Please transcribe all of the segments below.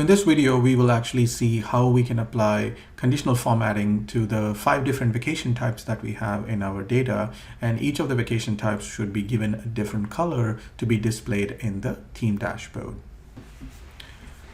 in this video, we will actually see how we can apply conditional formatting to the 5 different vacation types that we have in our data. And each of the vacation types should be given a different color to be displayed in the team dashboard.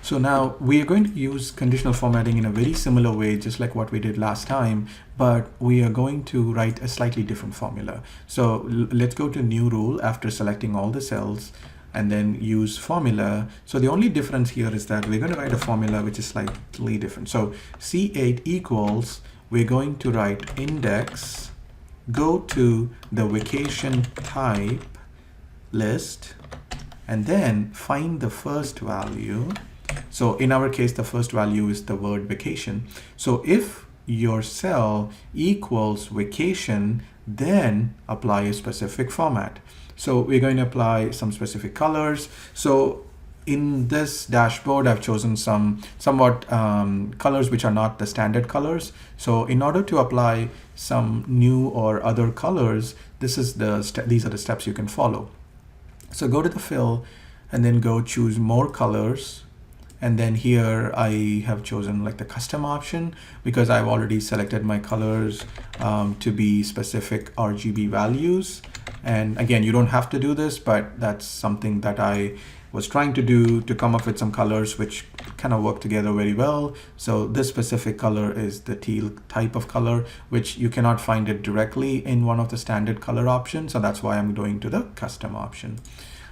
So now we are going to use conditional formatting in a very similar way, just like what we did last time, but we are going to write a slightly different formula. So let's go to new rule after selecting all the cells and then use formula. So the only difference here is that we're going to write a formula which is slightly different. So C8 equals, we're going to write index, go to the vacation type list, and then find the first value. So in our case, the first value is the word vacation. So if your cell equals vacation, then apply a specific format. So we're going to apply some specific colors. So in this dashboard, I've chosen some somewhat colors which are not the standard colors. So in order to apply some new or other colors, these are the steps you can follow. So go to the fill and then go choose more colors. And then here I have chosen like the custom option because I've already selected my colors to be specific RGB values. And again, you don't have to do this, but that's something that I was trying to do to come up with some colors which kind of work together very well. So this specific color is the teal type of color, which you cannot find it directly in one of the standard color options. So that's why I'm going to the custom option.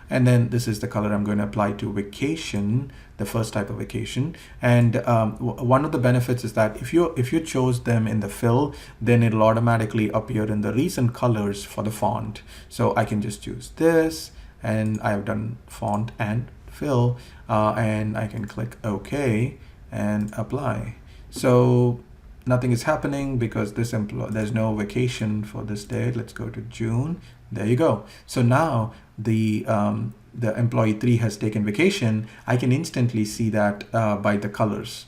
And then this is the color I'm going to apply to vacation, the first type of vacation. And one of the benefits is that if you chose them in the fill, then it'll automatically appear in the recent colors for the font. So I can just choose this, and I've done font and fill, and I can click OK and apply. So nothing is happening because there's no vacation for this date. Let's go to June. There you go. So now the employee 3 has taken vacation. I can instantly see that by the colors.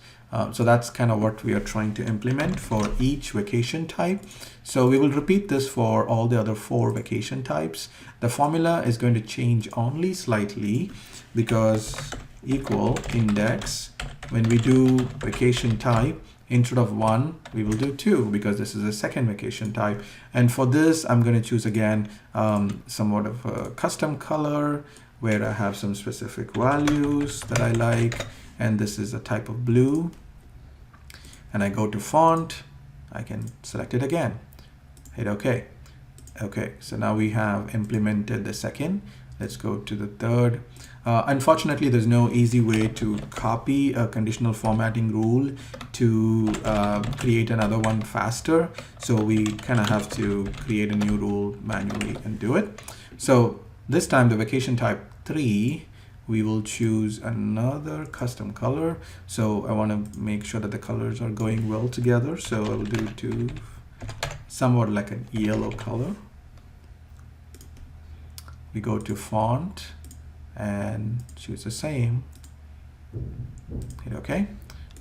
So that's kind of what we are trying to implement for each vacation type. So we will repeat this for all the other 4 vacation types. The formula is going to change only slightly because equal index, when we do vacation type, instead of 1, we will do 2 because this is a second vacation type. And for this, I'm going to choose again somewhat of a custom color where I have some specific values that I like. And this is a type of blue. And I go to font. I can select it again. Hit OK. OK, so now we have implemented the second. Let's go to the third. Unfortunately, there's no easy way to copy a conditional formatting rule to create another one faster. So we kind of have to create a new rule manually and do it. So this time, the vacation type 3, we will choose another custom color. So I want to make sure that the colors are going well together. So I will do somewhat like a yellow color. We go to font and choose the same. Hit OK.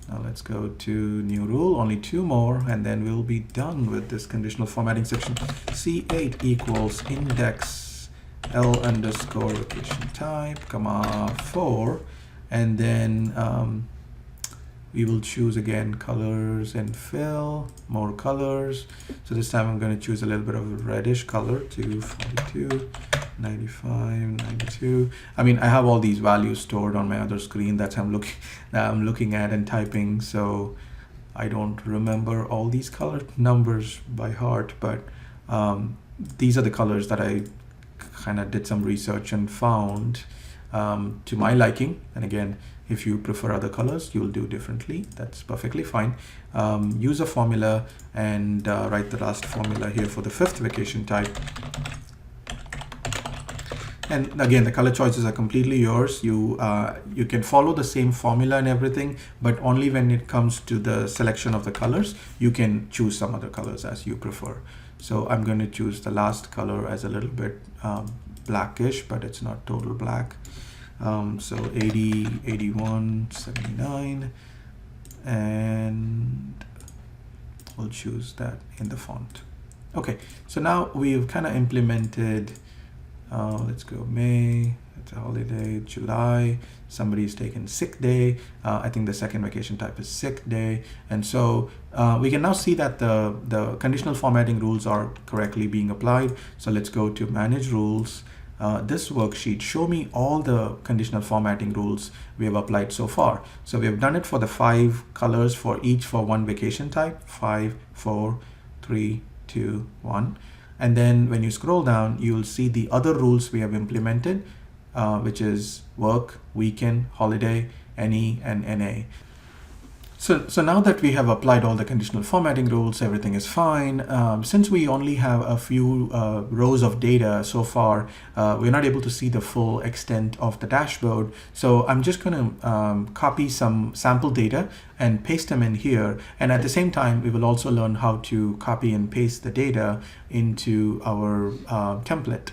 Now let's go to new rule, only 2 more, and then we'll be done with this conditional formatting section. C8 equals index L underscore vacation type, comma 4, and then we will choose again colors and fill, more colors. So this time I'm going to choose a little bit of a reddish color to 42. 95, 92. I mean, I have all these values stored on my other screen that I'm looking at and typing, so I don't remember all these color numbers by heart, but these are the colors that I kind of did some research and found to my liking. And again, if you prefer other colors, you'll do differently. That's perfectly fine. Use a formula and write the last formula here for the 5th vacation type. And again, the color choices are completely yours. You can follow the same formula and everything, but only when it comes to the selection of the colors, you can choose some other colors as you prefer. So I'm going to choose the last color as a little bit blackish, but it's not total black. So 80, 81, 79, and we'll choose that in the font. Okay, so now we've kind of implemented let's go May, It's a holiday, July. Somebody's taken sick day. I think the second vacation type is sick day. And so we can now see that the conditional formatting rules are correctly being applied. So let's go to manage rules. This worksheet, show me all the conditional formatting rules we have applied so far. So we have done it for the 5 colors for each for one vacation type, 5, 4, 3, 2, 1. And then when you scroll down, you'll see the other rules we have implemented, which is work, weekend, holiday, NE, and NA. So now that we have applied all the conditional formatting rules, everything is fine. Since we only have a few rows of data so far, we're not able to see the full extent of the dashboard. So I'm just going to copy some sample data and paste them in here. And at the same time, we will also learn how to copy and paste the data into our template.